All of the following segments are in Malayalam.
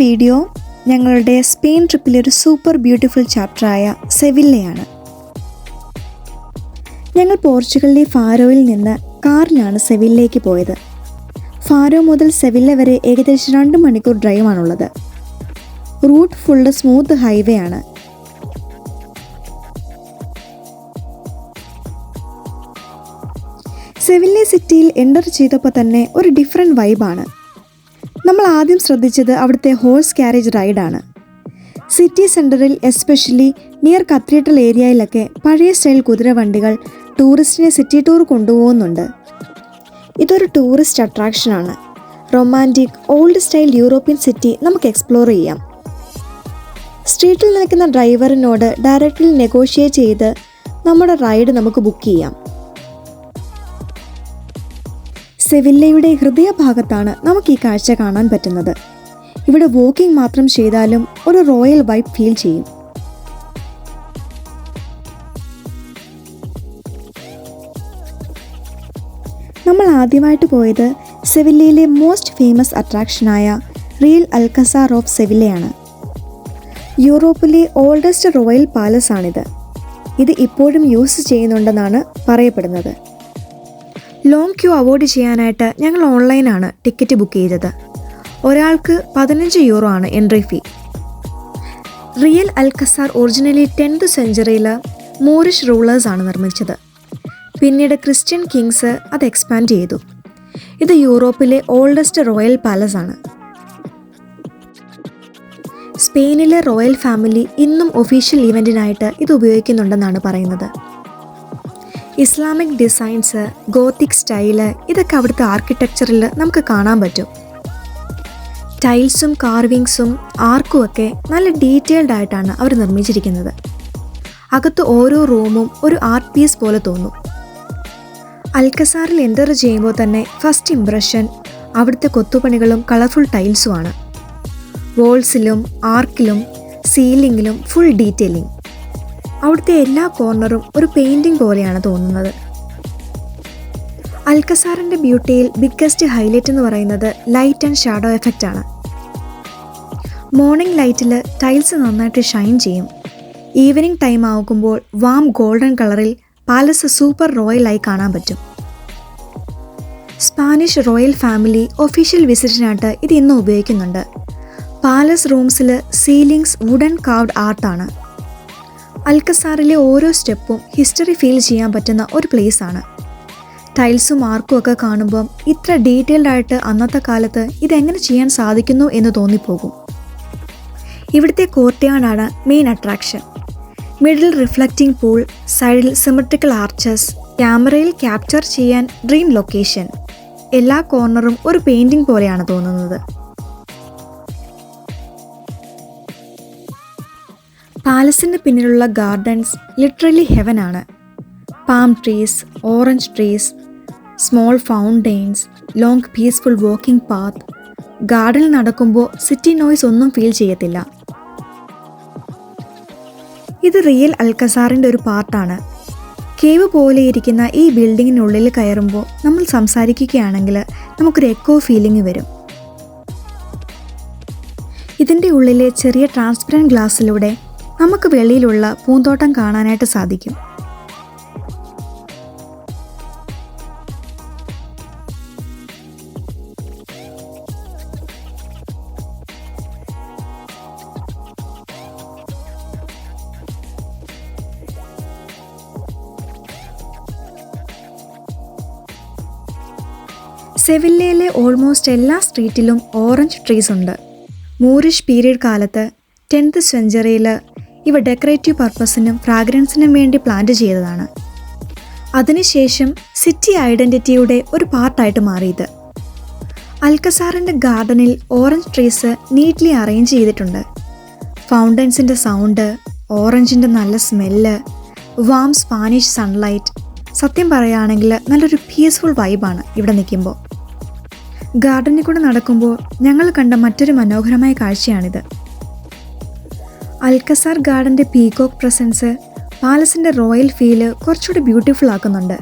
വീഡിയോ ഞങ്ങളുടെ സ്പെയിൻ ട്രിപ്പിലെ ഒരു സൂപ്പർ ബ്യൂട്ടിഫുൾ ചാപ്റ്ററായ സെവില്ലയാണ്. ഞങ്ങൾ പോർച്ചുഗലിലെ ഫാരോയിൽ നിന്ന് കാറിലാണ് സെവില്ലയ്ക്ക് പോയത്. ഫാരോ മുതൽ സെവില്ല വരെ ഏകദേശം 2 മണിക്കൂർ ഡ്രൈവാണുള്ളത്. റൂട്ട് ഫുള്ള് സ്മൂത്ത് ഹൈവേ ആണ്. സെവില്ല സിറ്റിയിൽ എൻ്റർ ചെയ്തപ്പോൾ തന്നെ ഒരു ഡിഫറെൻറ്റ് വൈബാണ്. നമ്മൾ ആദ്യം ശ്രദ്ധിച്ചത് അവിടുത്തെ ഹോഴ്സ് ക്യാരേജ് റൈഡാണ്. സിറ്റി സെൻറ്ററിൽ എസ്പെഷ്യലി നിയർ കത്തീഡ്രൽ ഏരിയയിലൊക്കെ പഴയ സ്റ്റൈൽ കുതിരവണ്ടികൾ ടൂറിസ്റ്റിനെ സിറ്റി ടൂർ കൊണ്ടുപോകുന്നുണ്ട്. ഇതൊരു ടൂറിസ്റ്റ് അട്രാക്ഷനാണ്. Romantic old style European city നമുക്ക് എക്സ്പ്ലോർ ചെയ്യാം. സ്ട്രീറ്റിൽ നിൽക്കുന്ന ഡ്രൈവറിനോട് ഡയറക്റ്റ്ലി നെഗോഷിയേറ്റ് ചെയ്ത് നമ്മുടെ റൈഡ് നമുക്ക് ബുക്ക് ചെയ്യാം. സെവില്ലയുടെ ഹൃദയഭാഗത്താണ് നമുക്ക് ഈ കാഴ്ച കാണാൻ പറ്റുന്നത്. ഇവിടെ വാക്കിംഗ് മാത്രം ചെയ്താലും ഒരു റോയൽ വൈബ് ഫീൽ ചെയ്യും. നമ്മൾ ആദ്യമായിട്ട് പോയത് സെവില്ലയിലെ മോസ്റ്റ് ഫേമസ് അട്രാക്ഷനായ റിയൽ അൽക്കസാർ ഓഫ് സെവില്ലയാണ്. യൂറോപ്പിലെ ഓൾഡസ്റ്റ് റോയൽ പാലസ് ആണിത്. ഇത് ഇപ്പോഴും യൂസ് ചെയ്യുന്നുണ്ടെന്നാണ് പറയപ്പെടുന്നത്. ലോങ് ക്യൂ അവോയ്ഡ് ചെയ്യാനായിട്ട് ഞങ്ങൾ ഓൺലൈനാണ് ടിക്കറ്റ് ബുക്ക് ചെയ്തത്. ഒരാൾക്ക് 15 യൂറോ ആണ് entry fee. Real Alcazar originally 10th സെഞ്ച്വറിയിൽ മൂറിഷ് റൂളേഴ്സാണ് നിർമ്മിച്ചത്. പിന്നീട് ക്രിസ്ത്യൻ കിങ്സ് അത് എക്സ്പാൻഡ് ചെയ്തു. ഇത് യൂറോപ്പിലെ ഓൾഡസ്റ്റ് റോയൽ പാലസ് ആണ്. സ്പെയിനിലെ റോയൽ ഫാമിലി ഇന്നും ഒഫീഷ്യൽ ഇവൻറ്റിനായിട്ട് ഇത് ഉപയോഗിക്കുന്നുണ്ടെന്നാണ് പറയുന്നത്. ഇസ്ലാമിക് ഡിസൈൻസ്, ഗോത്തിക് സ്റ്റൈല്, ഇതൊക്കെ അവിടുത്തെ ആർക്കിടെക്ചറിൽ നമുക്ക് കാണാൻ പറ്റും. ടൈൽസും കാർവിങ്സും ആർക്കും ഒക്കെ നല്ല ഡീറ്റെയിൽഡ് ആയിട്ടാണ് അവർ നിർമ്മിച്ചിരിക്കുന്നത്. അകത്ത് ഓരോ റൂമും ഒരു ആർട്ട് പീസ് പോലെ തോന്നും. അൽക്കസാറിൽ എൻ്റർ ചെയ്യുമ്പോൾ തന്നെ ഫസ്റ്റ് ഇംപ്രഷൻ അവിടുത്തെ കൊത്തുപണികളും കളർഫുൾ ടൈൽസുമാണ്. വോൾസിലും ആർക്കിലും സീലിങ്ങിലും ഫുൾ ഡീറ്റെയിലിംഗ്. അവിടുത്തെ എല്ലാ കോർണറും ഒരു പെയിൻറ്റിംഗ് പോലെയാണ് തോന്നുന്നത്. അൽക്കസാറിൻ്റെ ബ്യൂട്ടിയിൽ ബിഗ്ഗസ്റ്റ് ഹൈലൈറ്റ് എന്ന് പറയുന്നത് ലൈറ്റ് ആൻഡ് ഷാഡോ എഫക്റ്റ് ആണ്. മോർണിംഗ് ലൈറ്റിൽ ടൈൽസ് നന്നായിട്ട് ഷൈൻ ചെയ്യും. ഈവനിങ് ടൈം ആകുമ്പോൾ വാം ഗോൾഡൻ കളറിൽ പാലസ് സൂപ്പർ റോയലായി കാണാൻ പറ്റും. സ്പാനിഷ് റോയൽ ഫാമിലി ഒഫീഷ്യൽ വിസിറ്റിനായിട്ട് ഇത് ഇന്നും ഉപയോഗിക്കുന്നുണ്ട്. പാലസ് റൂംസിൽ സീലിങ്സ് വുഡൻ കാർവ്ഡ് ആർട്ടാണ്. അൽക്കസാറിലെ ഓരോ സ്റ്റെപ്പും ഹിസ്റ്ററി ഫീൽ ചെയ്യാൻ പറ്റുന്ന ഒരു പ്ലേസ് ആണ്. ടൈൽസും ആർക്കും ഒക്കെ കാണുമ്പം ഇത്ര ഡീറ്റെയിൽഡ് ആയിട്ട് അന്നത്തെ കാലത്ത് ഇതെങ്ങനെ ചെയ്യാൻ സാധിക്കുന്നു എന്ന് തോന്നിപ്പോകും. ഇവിടുത്തെ കോർട്ട്യാർഡാണ് main attraction. Middle reflecting pool, സൈഡിൽ സിമെട്രിക്കൽ ആർച്ചസ്, ക്യാമറയിൽ ക്യാപ്ചർ ചെയ്യാൻ ഡ്രീം ലൊക്കേഷൻ. എല്ലാ കോർണറും ഒരു പെയിൻറ്റിംഗ് പോലെയാണ് തോന്നുന്നത്. പാലസിന് പിന്നിലുള്ള ഗാർഡൻസ് ലിറ്ററലി ഹെവനാണ്. Palm trees, orange trees, small fountains, long peaceful walking path. ഗാർഡനിൽ നടക്കുമ്പോൾ സിറ്റി നോയ്സ് ഒന്നും ഫീൽ ചെയ്യത്തില്ല. ഇത് റിയൽ അൽക്കസാറിൻ്റെ ഒരു പാർട്ടാണ്. കേവ് പോലെ ഇരിക്കുന്ന ഈ ബിൽഡിങ്ങിനുള്ളിൽ കയറുമ്പോൾ നമ്മൾ സംസാരിക്കുകയാണെങ്കിൽ നമുക്കൊരു എക്കോ ഫീലിംഗ് വരും. ഇതിൻ്റെ ഉള്ളിലെ ചെറിയ ട്രാൻസ്പെറൻറ്റ് ഗ്ലാസ്സിലൂടെ നമുക്ക് വെളിയിലുള്ള പൂന്തോട്ടം കാണാനായിട്ട് സാധിക്കും. സെവില്ലയിലെ ഓൾമോസ്റ്റ് എല്ലാ സ്ട്രീറ്റിലും ഓറഞ്ച് ട്രീസ് ഉണ്ട്. മൂറിഷ് പീരീഡ് കാലത്ത് 10th സെഞ്ച്വറിയിൽ ഇവ ഡെക്കറേറ്റീവ് പർപ്പസിനും ഫ്രാഗ്രൻസിനും വേണ്ടി പ്ലാന്റ് ചെയ്തതാണ്. അതിനുശേഷം സിറ്റി ഐഡൻറ്റിറ്റിയുടെ ഒരു പാർട്ടായിട്ട് മാറിയത്. അൽക്കസാറിൻ്റെ ഗാർഡനിൽ ഓറഞ്ച് ട്രീസ് നീറ്റ്ലി അറേഞ്ച് ചെയ്തിട്ടുണ്ട്. ഫൗണ്ടൻസിൻ്റെ സൗണ്ട്, ഓറഞ്ചിൻ്റെ നല്ല സ്മെല്ല്, വാം സ്പാനിഷ് സൺലൈറ്റ്. സത്യം പറയുകയാണെങ്കിൽ നല്ലൊരു പീസ്ഫുൾ വൈബാണ് ഇവിടെ നിൽക്കുമ്പോൾ. ഗാർഡനിൽ കൂടെ നടക്കുമ്പോൾ ഞങ്ങൾ കണ്ട മറ്റൊരു മനോഹരമായ കാഴ്ചയാണിത്. അൽക്കസാർ ഗാർഡൻ്റെ പീകോക്ക് പ്രസൻസ് പാലസിൻ്റെ റോയൽ ഫീല് കുറച്ചുകൂടി ബ്യൂട്ടിഫുൾ ആക്കുന്നുണ്ട്.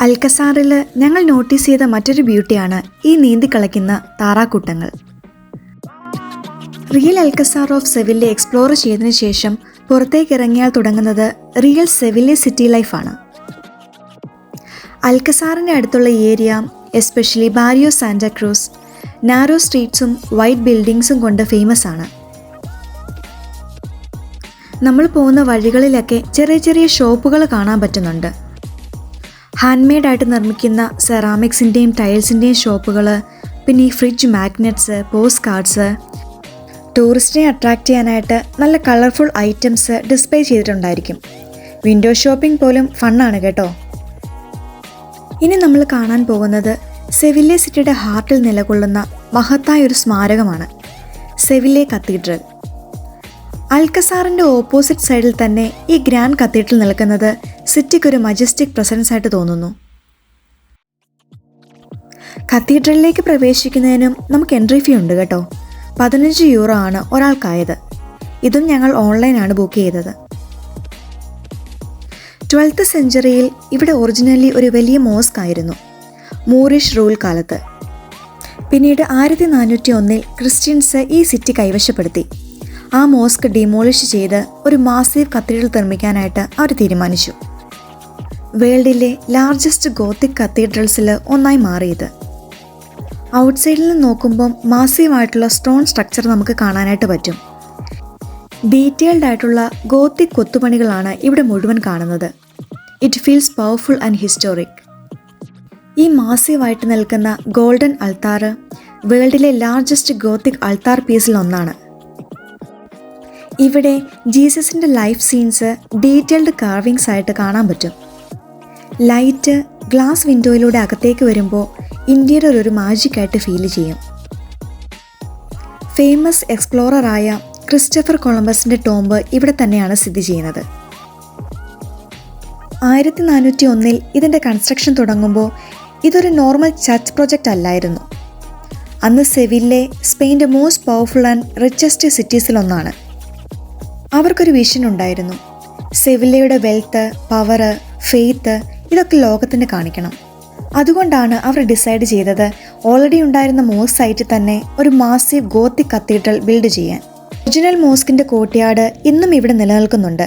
അൽക്കസാറിൽ ഞങ്ങൾ നോട്ടീസ് ചെയ്ത മറ്റൊരു ബ്യൂട്ടിയാണ് ഈ നീന്തിക്കളിക്കുന്ന താറാക്കൂട്ടങ്ങൾ. Real Alcazar of Seville explore ചെയ്തതിനു ശേഷം പുറത്തേക്ക് ഇറങ്ങിയാൽ തുടങ്ങുന്നത് റിയൽ സെവില്ലെ സിറ്റി ലൈഫാണ്. അൽക്കസാറിൻ്റെ അടുത്തുള്ള area, especially Barrio Santa Cruz, narrow സ്ട്രീറ്റ്സും വൈറ്റ് ബിൽഡിങ്സും കൊണ്ട് ഫേമസ് ആണ്. നമ്മൾ പോകുന്ന വഴികളിലൊക്കെ ചെറിയ ചെറിയ ഷോപ്പുകൾ കാണാൻ പറ്റുന്നുണ്ട്. ഹാൻഡ് മെയ്ഡായിട്ട് നിർമ്മിക്കുന്ന സെറാമിക്സിൻ്റെയും ടൈൽസിൻ്റെയും ഷോപ്പുകൾ, പിന്നെ ഈ ഫ്രിഡ്ജ് മാഗ്നറ്റ്സ്, പോസ്റ്റ് കാർഡ്സ്, ടൂറിസ്റ്റിനെ അട്രാക്റ്റ് ചെയ്യാനായിട്ട് നല്ല കളർഫുൾ ഐറ്റംസ് ഡിസ്പ്ലേ ചെയ്തിട്ടുണ്ടായിരിക്കും. വിൻഡോ ഷോപ്പിംഗ് പോലും ഫണ്ണാണ് കേട്ടോ. ഇനി നമ്മൾ കാണാൻ പോകുന്നത് സെവില്ലെ സിറ്റിയുടെ ഹാർട്ടിൽ നിലകൊള്ളുന്ന മഹത്തായ ഒരു സ്മാരകമാണ്, സെവില്ലെ കത്തീഡ്രൽ. അൽക്കസാറിൻ്റെ ഓപ്പോസിറ്റ് സൈഡിൽ തന്നെ ഈ ഗ്രാൻഡ് കത്തീഡ്രൽ നിൽക്കുന്നത് സിറ്റിക്കൊരു മജസ്റ്റിക് പ്രസൻസ് ആയിട്ട് തോന്നുന്നു. കത്തീഡ്രലിലേക്ക് പ്രവേശിക്കുന്നതിനും നമുക്ക് എൻട്രി ഫീ ഉണ്ട് കേട്ടോ. 15 യൂറോ ആണ് ഒരാൾക്കായത്. ഇതും ഞങ്ങൾ ഓൺലൈനാണ് ബുക്ക് ചെയ്തത്. 12th സെഞ്ച്വറിയിൽ ഇവിടെ ഒറിജിനലി ഒരു വലിയ മോസ്ക് ആയിരുന്നു, മൂറിഷ് റൂൾ കാലത്ത്. പിന്നീട് 1401 ക്രിസ്ത്യൻസ് ഈ സിറ്റി കൈവശപ്പെടുത്തി. ആ മോസ്ക് ഡിമോളിഷ് ചെയ്ത് ഒരു മാസീവ് കത്തീഡ്രൽ നിർമ്മിക്കാനായിട്ട് അവർ തീരുമാനിച്ചു. വേൾഡിലെ ലാർജസ്റ്റ് ഗോത്തിക് കത്തീഡ്രൽസിൽ ഒന്നായി മാറിയത്. ഔട്ട്സൈഡിൽ നിന്ന് നോക്കുമ്പം മാസീവായിട്ടുള്ള സ്റ്റോൺ സ്ട്രക്ചർ നമുക്ക് കാണാനായിട്ട് പറ്റും. ഡീറ്റെയിൽഡ് ആയിട്ടുള്ള ഗോത്തിക് കൊത്തുപണികളാണ് ഇവിടെ മുഴുവൻ കാണുന്നത്. It feels powerful and historic. ഈ മാസീവായിട്ട് നിൽക്കുന്ന golden altar വേൾഡിലെ largest Gothic altar പീസിൽ ഒന്നാണ്. ഇവിടെ ജീസസിൻ്റെ ലൈഫ് സീൻസ് ഡീറ്റെയിൽഡ് കാർവിങ്സ് ആയിട്ട് കാണാൻ പറ്റും. ലൈറ്റ് ഗ്ലാസ് വിൻഡോയിലൂടെ അകത്തേക്ക് വരുമ്പോൾ ഇന്റീരിയർ ഒരു മാജിക്കായിട്ട് ഫീൽ ചെയ്യും. ഫേമസ് എക്സ്പ്ലോററായ ക്രിസ്റ്റഫർ കൊളംബസിൻ്റെ ടോംബ് ഇവിടെ തന്നെയാണ് സ്ഥിതി ചെയ്യുന്നത്. 1401 ഇതിൻ്റെ കൺസ്ട്രക്ഷൻ തുടങ്ങുമ്പോൾ ഇതൊരു നോർമൽ ചർച്ച് പ്രൊജക്റ്റ് അല്ലായിരുന്നു. അന്ന് സെവില്ലെ സ്പെയിൻ്റെ മോസ്റ്റ് പവർഫുൾ ആൻഡ് റിച്ചസ്റ്റ് സിറ്റീസിലൊന്നാണ്. അവർക്കൊരു വിഷൻ ഉണ്ടായിരുന്നു. സെവില്ലയുടെ വെൽത്ത്, പവർ, ഫെയ്ത്ത് ഇതൊക്കെ ലോകത്തിന് കാണിക്കണം. അതുകൊണ്ടാണ് അവർ ഡിസൈഡ് ചെയ്തത് ഓൾറെഡി ഉണ്ടായിരുന്ന മോസ്ക് സൈറ്റിൽ തന്നെ ഒരു മാസീവ് ഗോത്തിക് കത്തീഡ്രൽ ബിൽഡ് ചെയ്യാൻ. ഒറിജിനൽ മോസ്കിൻ്റെ കോർട്ട്യാർഡ് ഇന്നും ഇവിടെ നിലനിൽക്കുന്നുണ്ട്.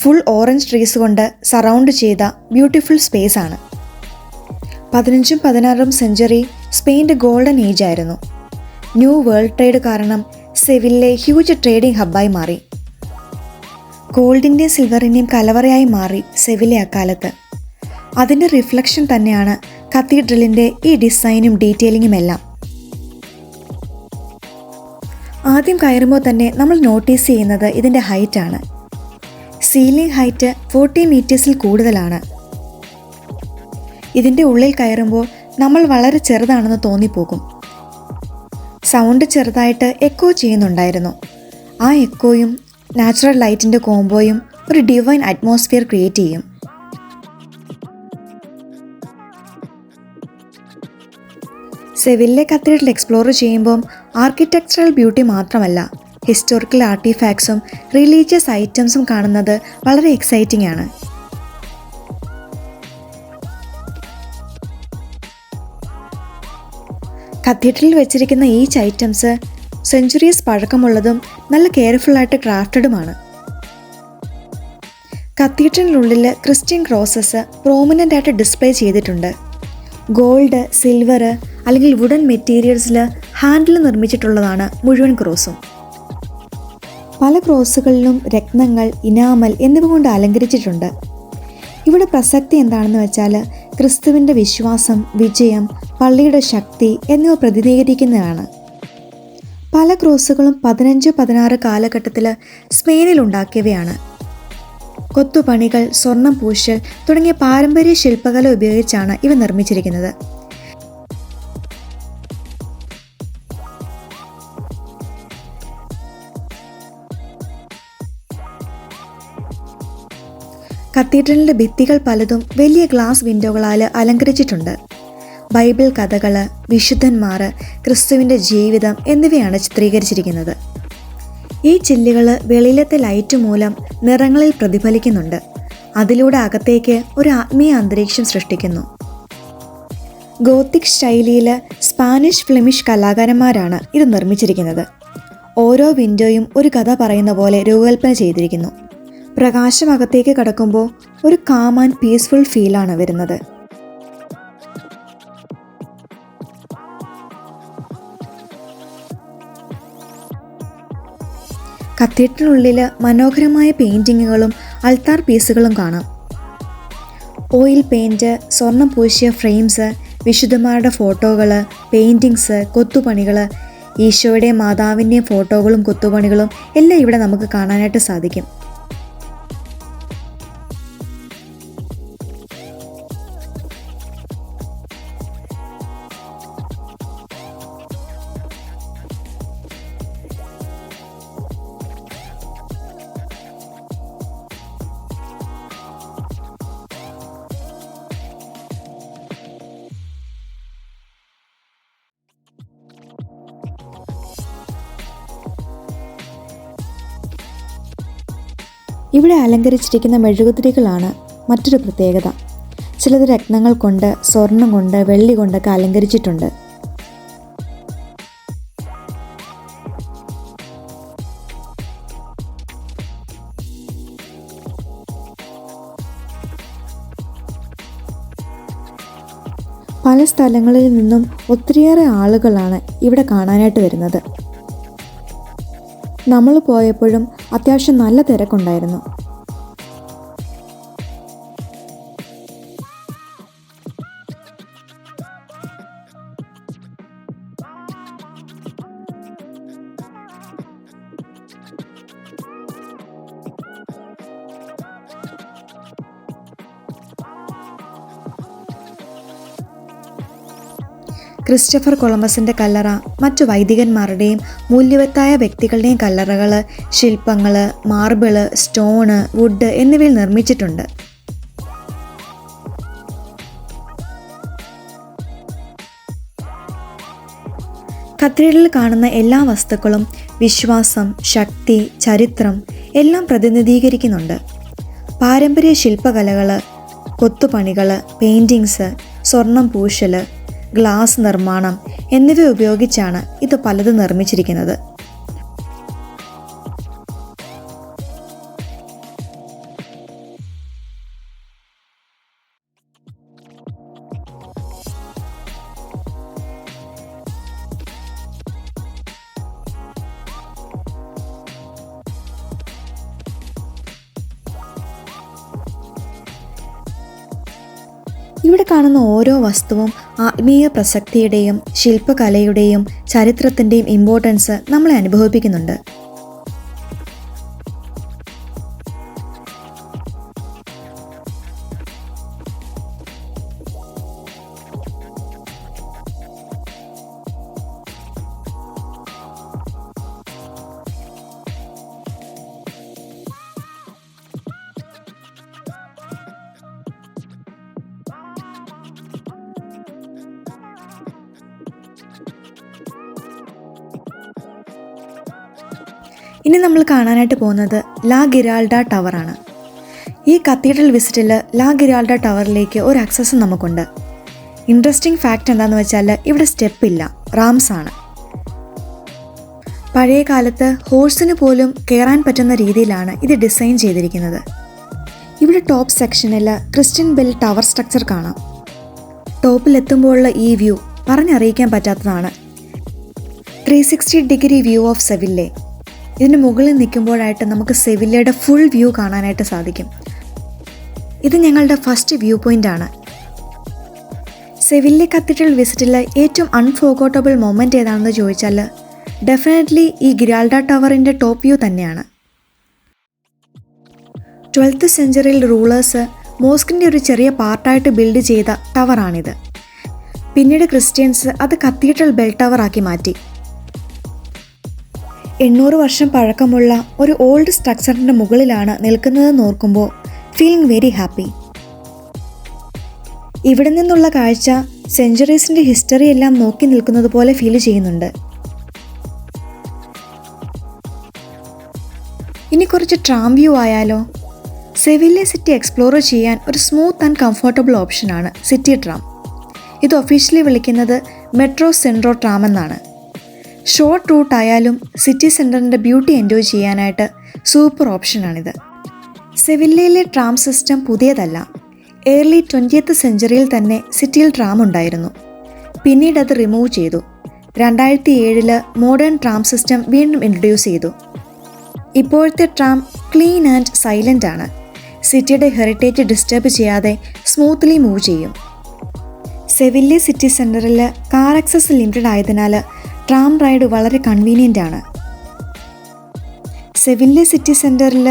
ഫുൾ ഓറഞ്ച് ട്രീസ് കൊണ്ട് സറൗണ്ട് ചെയ്ത ബ്യൂട്ടിഫുൾ സ്പേസ് ആണ്. 15ഉം 16ഉം സെഞ്ച്വറി സ്പെയിൻ്റെ ഗോൾഡൻ ഏജ് ആയിരുന്നു. ന്യൂ വേൾഡ് ട്രേഡ് കാരണം സെവില്ലെ ഹ്യൂജ് ട്രേഡിംഗ് ഹബ്ബായി മാറി. ഗോൾഡിൻ്റെയും സിൽവറിൻ്റെയും കലവറയായി മാറി സെവില്ലെ അക്കാലത്ത്. അതിൻ്റെ റിഫ്ലക്ഷൻ തന്നെയാണ് കത്തീഡ്രലിൻ്റെ ഈ ഡിസൈനും ഡീറ്റെയിലിങ്ങും എല്ലാം. ആദ്യം കയറുമ്പോൾ തന്നെ നമ്മൾ നോട്ടീസ് ചെയ്യുന്നത് ഇതിൻ്റെ ഹൈറ്റാണ്. സീലിംഗ് ഹൈറ്റ് 40 മീറ്റേഴ്സിൽ കൂടുതലാണ്. ഇതിൻ്റെ ഉള്ളിൽ കയറുമ്പോൾ നമ്മൾ വളരെ ചെറുതാണെന്ന് തോന്നിപ്പോകും. സൗണ്ട് ചെറുതായിട്ട് എക്കോ ചെയ്യുന്നുണ്ടായിരുന്നു. ആ എക്കോയും നാച്ചുറൽ ലൈറ്റിൻ്റെ കോംബോയും ഒരു ഡിവൈൻ അറ്റ്മോസ്ഫിയർ ക്രിയേറ്റ് ചെയ്യും. സെവില്ലെ കത്തീഡ്രൽ എക്സ്പ്ലോർ ചെയ്യുമ്പം ആർക്കിടെക്ചറൽ ബ്യൂട്ടി മാത്രമല്ല, ഹിസ്റ്റോറിക്കൽ ആർട്ടിഫാക്ട്സും റിലീജിയസ് ഐറ്റംസും കാണുന്നത് വളരെ എക്സൈറ്റിംഗ് ആണ്. കത്തീഡ്രലിൽ വെച്ചിരിക്കുന്ന ഈച്ച് ഐറ്റംസ് സെഞ്ച്വറീസ് പഴക്കമുള്ളതും നല്ല കെയർഫുള്ളായിട്ട് ക്രാഫ്റ്റഡുമാണ്. കത്തീഡ്രലിനുള്ളിൽ ക്രിസ്ത്യൻ ക്രോസസ് പ്രോമിനൻ്റ് ആയിട്ട് ഡിസ്പ്ലേ ചെയ്തിട്ടുണ്ട്. ഗോൾഡ്, സിൽവർ അല്ലെങ്കിൽ വുഡൻ മെറ്റീരിയൽസിൽ ഹാൻഡിൽ നിർമ്മിച്ചിട്ടുള്ളതാണ് മുഴുവൻ ക്രോസും. പല ക്രോസുകളിലും രത്നങ്ങൾ, ഇനാമൽ എന്നിവ കൊണ്ട് അലങ്കരിച്ചിട്ടുണ്ട്. ഇവിടെ പ്രസക്തി എന്താണെന്ന് വെച്ചാൽ ക്രിസ്തുവിൻ്റെ വിശ്വാസം, വിജയം, പള്ളിയുടെ ശക്തി എന്നിവ പ്രതിനിധീകരിക്കുന്നതാണ്. പല ക്രോസുകളും 15-16 കാലഘട്ടത്തിൽ സ്പെയിനിൽ ഉണ്ടാക്കിയവയാണ്. കൊത്തുപണികൾ, സ്വർണം പൂശൽ തുടങ്ങിയ പാരമ്പര്യ ശില്പകല ഉപയോഗിച്ചാണ് ഇവ നിർമ്മിച്ചിരിക്കുന്നത്. കത്തീഡ്രലിൻ്റെ ഭിത്തികൾ പലതും വലിയ ഗ്ലാസ് വിൻഡോകളാൽ അലങ്കരിച്ചിട്ടുണ്ട്. ബൈബിൾ കഥകൾ, വിശുദ്ധന്മാർ, ക്രിസ്തുവിൻ്റെ ജീവിതം എന്നിവയാണ് ചിത്രീകരിച്ചിരിക്കുന്നത്. ഈ ചില്ലുകൾ വെളിയിലത്തെ ലൈറ്റ് മൂലം നിറങ്ങളിൽ പ്രതിഫലിക്കുന്നുണ്ട്. അതിലൂടെ അകത്തേക്ക് ഒരു ആത്മീയ അന്തരീക്ഷം സൃഷ്ടിക്കുന്നു. ഗോത്തിക് ശൈലിയിൽ സ്പാനിഷ് ഫ്ലെമിഷ് കലാകാരന്മാരാണ് ഇത് നിർമ്മിച്ചിരിക്കുന്നത്. ഓരോ വിൻഡോയും ഒരു കഥ പറയുന്ന പോലെ രൂപകൽപ്പന ചെയ്തിരിക്കുന്നു. പ്രകാശം അകത്തേക്ക് കടക്കുമ്പോൾ ഒരു കാം ആൻഡ് പീസ്ഫുൾ ഫീലാണ് വരുന്നത്. കത്തീഡ്രലിനുള്ളിൽ മനോഹരമായ പെയിൻറ്റിങ്ങുകളും അൾത്താർ പീസുകളും കാണാം. ഓയിൽ പെയിൻറ്റ്, സ്വർണം പൂശിയ ഫ്രെയിംസ്, വിശുദ്ധന്മാരുടെ ഫോട്ടോകൾ, പെയിൻറ്റിങ്സ്, കൊത്തുപണികൾ, ഈശോയുടെയും മാതാവിൻ്റെയും ഫോട്ടോകളും കൊത്തുപണികളും എല്ലാം ഇവിടെ നമുക്ക് കാണാനായിട്ട് സാധിക്കും. ഇവിടെ അലങ്കരിച്ചിരിക്കുന്ന മെഴുകുതിരികളാണ് മറ്റൊരു പ്രത്യേകത. ചിലത് രത്നങ്ങൾ കൊണ്ട്, സ്വർണം കൊണ്ട്, വെള്ളി കൊണ്ടൊക്കെ അലങ്കരിച്ചിട്ടുണ്ട്. പല സ്ഥലങ്ങളിൽ നിന്നും ഒത്തിരിയേറെ ആളുകളാണ് ഇവിടെ കാണാനായിട്ട് വരുന്നത്. നമ്മൾ പോയപ്പോഴും അത്യാവശ്യം നല്ല തിരക്കുണ്ടായിരുന്നു. ക്രിസ്റ്റഫർ കൊളംബസിൻ്റെ കല്ലറ, മറ്റു വൈദികന്മാരുടെയും മൂല്യവത്തായ വ്യക്തികളുടെയും കല്ലറകൾ, ശില്പങ്ങൾ, മാർബിള്, സ്റ്റോണ്, വുഡ് എന്നിവയിൽ നിർമ്മിച്ചിട്ടുണ്ട്. കത്തീഡ്രലിൽ കാണുന്ന എല്ലാ വസ്തുക്കളും വിശ്വാസം, ശക്തി, ചരിത്രം എല്ലാം പ്രതിനിധീകരിക്കുന്നുണ്ട്. പാരമ്പര്യ ശില്പകലകൾ, കൊത്തുപണികൾ, പെയിൻറ്റിങ്സ്, സ്വർണം പൂശൽ, ഗ്ലാസ് നിർമ്മാണം എന്നിവ ഉപയോഗിച്ചാണ് ഇത് പലതും നിർമ്മിച്ചിരിക്കുന്നത്. ഇവിടെ കാണുന്ന ഓരോ വസ്തുവും ആത്മീയ പ്രസക്തിയുടെയും ശില്പകലയുടെയും ചരിത്രത്തിൻ്റെയും ഇമ്പോർട്ടൻസ് നമ്മളെ അനുഭവിപ്പിക്കുന്നുണ്ട്. ഇനി നമ്മൾ കാണാനായിട്ട് പോകുന്നത് ലാ ഗിരാൾഡ ടവറാണ്. ഈ കത്തീഡ്രൽ വിസിറ്റിൽ ലാ ഗിരാൾഡ ടവറിലേക്ക് ഒരു ആക്സസ് നമുക്കുണ്ട്. ഇൻട്രസ്റ്റിംഗ് ഫാക്റ്റ് എന്താണെന്ന് വെച്ചാൽ ഇവിടെ സ്റ്റെപ്പില്ല, റാംസ് ആണ്. പഴയ കാലത്ത് ഹോഴ്സിന് പോലും കയറാൻ പറ്റുന്ന രീതിയിലാണ് ഇത് ഡിസൈൻ ചെയ്തിരിക്കുന്നത്. ഇവിടെ ടോപ്പ് സെക്ഷനിൽ ക്രിസ്ത്യൻ ബെൽ ടവർ സ്ട്രക്ചർ കാണാം. ടോപ്പിലെത്തുമ്പോഴുള്ള ഈ വ്യൂ പറഞ്ഞറിയിക്കാൻ പറ്റാത്തതാണ്. 360 ഡിഗ്രി വ്യൂ ഓഫ് സെവില്ലെ. ഇതിന് മുകളിൽ നിൽക്കുമ്പോഴായിട്ട് നമുക്ക് സെവില്ലയുടെ ഫുൾ വ്യൂ കാണാനായിട്ട് സാധിക്കും. ഇത് ഞങ്ങളുടെ ഫസ്റ്റ് വ്യൂ പോയിൻ്റ് ആണ്. സെവില്ലെ കത്തീഡ്രൽ വിസിറ്റിൽ ഏറ്റവും അൺഫോർഗോട്ടബിൾ മൊമെൻ്റ് ഏതാണെന്ന് ചോദിച്ചാൽ ഡെഫിനറ്റ്ലി ഈ ഗിരാൾഡ ടവറിൻ്റെ ടോപ്പ് വ്യൂ തന്നെയാണ്. 12th സെഞ്ച്വറിയിൽ റൂളേഴ്സ് മോസ്കിൻ്റെ ഒരു ചെറിയ പാർട്ടായിട്ട് ബിൽഡ് ചെയ്ത ടവറാണിത്. പിന്നീട് ക്രിസ്ത്യൻസ് അത് കത്തീഡ്രൽ ബെൽ ടവർ ആക്കി മാറ്റി. 800 വർഷം പഴക്കമുള്ള ഒരു ഓൾഡ് സ്ട്രക്ചറിൻ്റെ മുകളിലാണ് നിൽക്കുന്നതെന്ന് ഓർക്കുമ്പോൾ ഫീലിംഗ് വെരി ഹാപ്പി. ഇവിടെ നിന്നുള്ള കാഴ്ച സെഞ്ച്വറീസിൻ്റെ ഹിസ്റ്ററി എല്ലാം നോക്കി നിൽക്കുന്നത് പോലെ ഫീൽ ചെയ്യുന്നുണ്ട്. ഇനി കുറച്ച് ട്രാം വ്യൂ ആയാലോ. സെവില്ലെ സിറ്റി എക്സ്പ്ലോർ ചെയ്യാൻ ഒരു സ്മൂത്ത് ആൻഡ് കംഫർട്ടബിൾ ഓപ്ഷനാണ് സിറ്റി ട്രാം. ഇത് ഒഫീഷ്യലി വിളിക്കുന്നത് മെട്രോ സെൻട്രോ ട്രാം എന്നാണ്. ഷോർട്ട് റൂട്ട് ആയാലും സിറ്റി സെൻറ്ററിൻ്റെ ബ്യൂട്ടി എൻജോയ് ചെയ്യാനായിട്ട് സൂപ്പർ ഓപ്ഷനാണിത്. സെവില്ലയിലെ ട്രാം സിസ്റ്റം പുതിയതല്ല. ഏർലി 20th സെഞ്ച്വറിയിൽ തന്നെ സിറ്റിയിൽ ട്രാം ഉണ്ടായിരുന്നു. പിന്നീട് അത് റിമൂവ് ചെയ്തു. 2007 മോഡേൺ ട്രാം സിസ്റ്റം വീണ്ടും ഇൻട്രൊഡ്യൂസ് ചെയ്തു. ഇപ്പോഴത്തെ ട്രാം ക്ലീൻ ആൻഡ് സൈലൻ്റ് ആണ്. സിറ്റിയുടെ ഹെറിറ്റേജ് ഡിസ്റ്റർബ് ചെയ്യാതെ സ്മൂത്ത്ലി മൂവ് ചെയ്യും. സെവില്ലെ സിറ്റി സെൻറ്ററിൽ കാർ ആക്സസ് ലിമിറ്റഡ് ആയതിനാൽ ട്രാം റൈഡ് വളരെ കൺവീനിയൻ്റ് ആണ്. സെവില്ലെ സിറ്റി സെൻറ്ററിൽ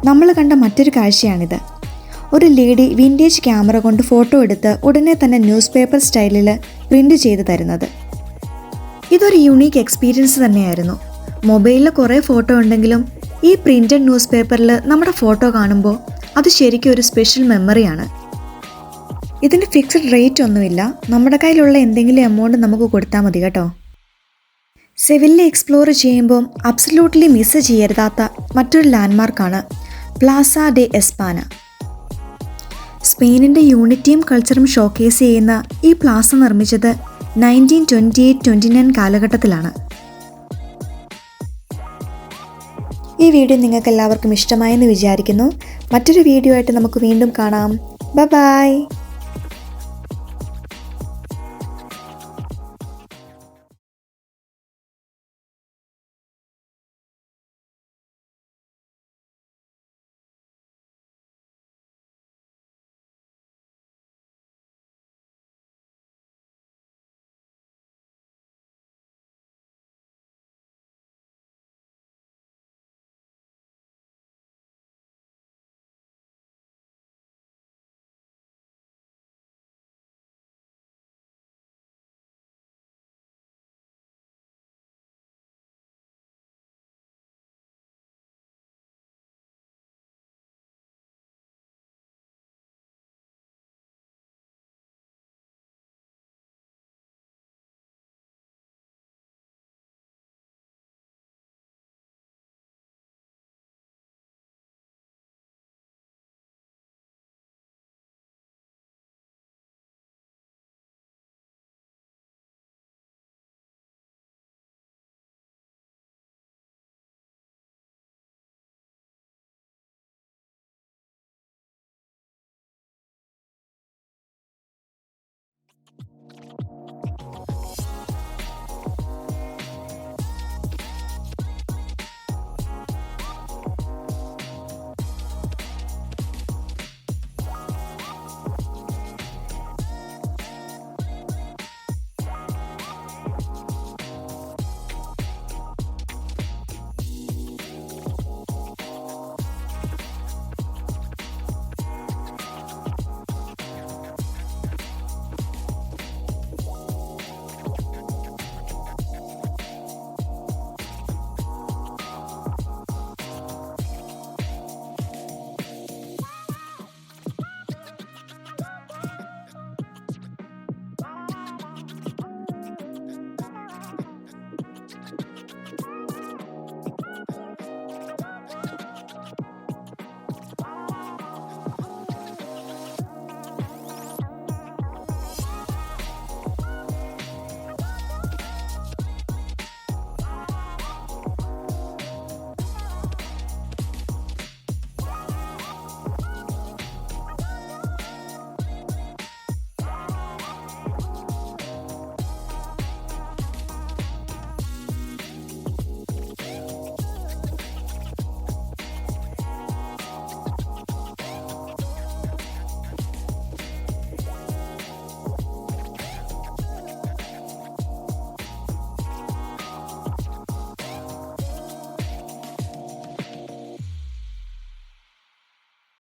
നമ്മൾ കണ്ട മറ്റൊരു കാഴ്ചയാണിത്. ഒരു ലേഡി വിൻറ്റേജ് ക്യാമറ കൊണ്ട് ഫോട്ടോ എടുത്ത് ഉടനെ തന്നെ ന്യൂസ് പേപ്പർ സ്റ്റൈലിൽ പ്രിൻ്റ് ചെയ്ത് തരുന്നത്. ഇതൊരു യുണീക്ക് എക്സ്പീരിയൻസ് തന്നെയായിരുന്നു. മൊബൈലിൽ കുറേ ഫോട്ടോ ഉണ്ടെങ്കിലും ഈ പ്രിൻറ്റഡ് ന്യൂസ് പേപ്പറിൽ നമ്മുടെ ഫോട്ടോ കാണുമ്പോൾ അത് ശരിക്കും ഒരു സ്പെഷ്യൽ മെമ്മറിയാണ്. ഇതിന് ഫിക്സഡ് റേറ്റ് ഒന്നുമില്ല. നമ്മുടെ കയ്യിലുള്ള എന്തെങ്കിലും എമൗണ്ട് നമുക്ക് കൊടുത്താൽ മതി കേട്ടോ. സെവില്ലെ എക്സ്പ്ലോർ ചെയ്യുമ്പോൾ അബ്സല്യൂട്ട്ലി മിസ് ചെയ്യരുതാത്ത മറ്റൊരു ലാൻഡ്മാർക്കാണ് പ്ലാസ ഡെ എസ്പാന. സ്പെയിനിൻ്റെ യൂണിറ്റിയും കൾച്ചറും ഷോക്കേസ് ചെയ്യുന്ന ഈ പ്ലാസ നിർമ്മിച്ചത് 1928-29 കാലഘട്ടത്തിലാണ്. ഈ വീഡിയോ നിങ്ങൾക്ക് എല്ലാവർക്കും ഇഷ്ടമായെന്ന് വിചാരിക്കുന്നു. മറ്റൊരു വീഡിയോ ആയിട്ട് നമുക്ക് വീണ്ടും കാണാം. ബൈ.